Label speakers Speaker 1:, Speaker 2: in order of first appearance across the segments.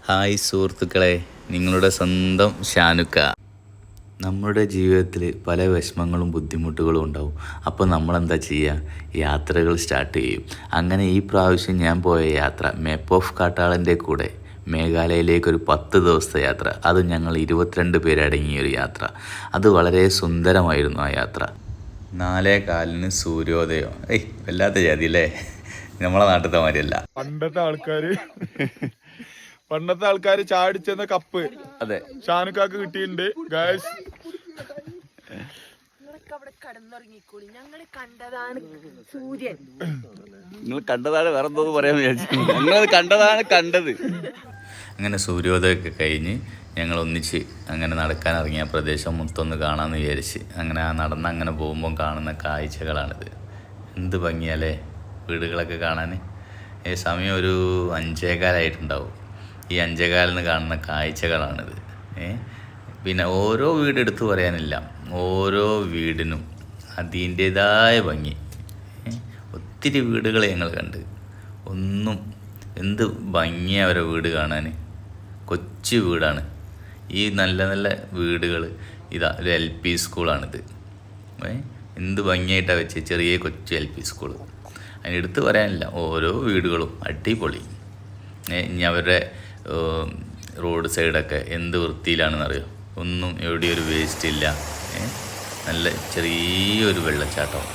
Speaker 1: Hi സുഹൃത്തുക്കളെ, നിങ്ങളുടെ സ്വന്തം ഷാനുക്ക. നമ്മുടെ ജീവിതത്തിൽ പല വിഷമങ്ങളും ബുദ്ധിമുട്ടുകളും ഉണ്ടാവും. അപ്പോൾ നമ്മളെന്താ ചെയ്യുക? യാത്രകൾ സ്റ്റാർട്ട് ചെയ്യും. അങ്ങനെ ഈ പ്രാവശ്യം ഞാൻ പോയ യാത്ര മേപ്പ് ഓഫ് കാട്ടാളൻ്റെ കൂടെ മേഘാലയയിലേക്കൊരു 10 ദിവസത്തെ യാത്ര. അത് ഞങ്ങൾ 22 പേരടങ്ങിയൊരു യാത്ര. അത് വളരെ സുന്ദരമായിരുന്നു ആ യാത്ര. 4:15 സൂര്യോദയം. വല്ലാത്ത ജാതി അല്ലേ? നമ്മളെ നാട്ടിലത്തെ മാതിരിയല്ല.
Speaker 2: പണ്ടത്തെ ആൾക്കാര് ചാടിച്ചെന്ന കപ്പ്
Speaker 1: അതെ
Speaker 2: ഷാനുക്കാക്ക് കിട്ടിയിട്ടുണ്ട് ഗായ്സ്.
Speaker 3: ഞങ്ങള് കണ്ടതാണ് സൂര്യൻ.
Speaker 1: നിങ്ങൾ കണ്ടതാണ് വേറെ എന്തോന്ന് പറയാൻ വിചാരിച്ചു. ഞങ്ങൾ കണ്ടതാണ് കണ്ടത്. അങ്ങനെ സൂര്യോദയമൊക്കെ കഴിഞ്ഞ് ഞങ്ങൾ ഒന്നിച്ച് അങ്ങനെ നടക്കാൻ ഇറങ്ങിയ പ്രദേശം മൊത്തം കാണാമെന്ന് വിചാരിച്ച് അങ്ങനെ അങ്ങനെ പോകുമ്പോൾ കാണുന്ന കാഴ്ചകളാണിത്. എന്ത് ഭംഗിയല്ലേ വീടുകളൊക്കെ കാണാൻ. സമയം ഒരു 5:15 ഈ 5:15 കാണുന്ന കാഴ്ചകളാണിത്. പിന്നെ ഓരോ വീടെടുത്ത് പറയാനില്ല, ഓരോ വീടിനും അതിൻ്റേതായ ഭംഗി. ഒത്തിരി വീടുകൾ ഞങ്ങൾ കണ്ട്. എന്ത് ഭംഗിയാണ് അവരെ വീട് കാണാൻ. കൊച്ചു വീടാണ്. ഈ നല്ല നല്ല വീടുകൾ. ഇതാ ഒരു LP സ്കൂളാണിത്. എന്ത് ഭംഗിയായിട്ടാണ് വെച്ച്, ചെറിയ കൊച്ചു LP സ്കൂൾ. അതിനെടുത്ത് പറയാനില്ല, ഓരോ വീടുകളും അടിപൊളി. ഇനി അവരുടെ റോഡ് സൈഡൊക്കെ എന്ത് വൃത്തിയിലാണെന്നറിയോ? ഒന്നും എവിടെയും ഒരു വേസ്റ്റ് ഇല്ല. നല്ല ചെറിയൊരു വെള്ളച്ചാട്ടം.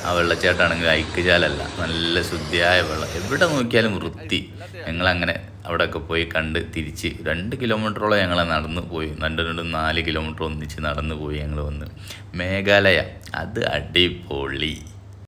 Speaker 1: ആ വെള്ളച്ചാട്ടമാണെങ്കിൽ ഐക്യജാലല്ല, നല്ല ശുദ്ധിയായ വെള്ളം. എവിടെ നോക്കിയാലും വൃത്തി. ഞങ്ങളങ്ങനെ അവിടെയൊക്കെ പോയി കണ്ട് തിരിച്ച് 2 കിലോമീറ്ററോളം ഞങ്ങൾ നടന്ന് പോയി. 4 കിലോമീറ്റർ ഒന്നിച്ച് നടന്നു പോയി ഞങ്ങൾ വന്ന്. മേഘാലയ അത് അടിപൊളി.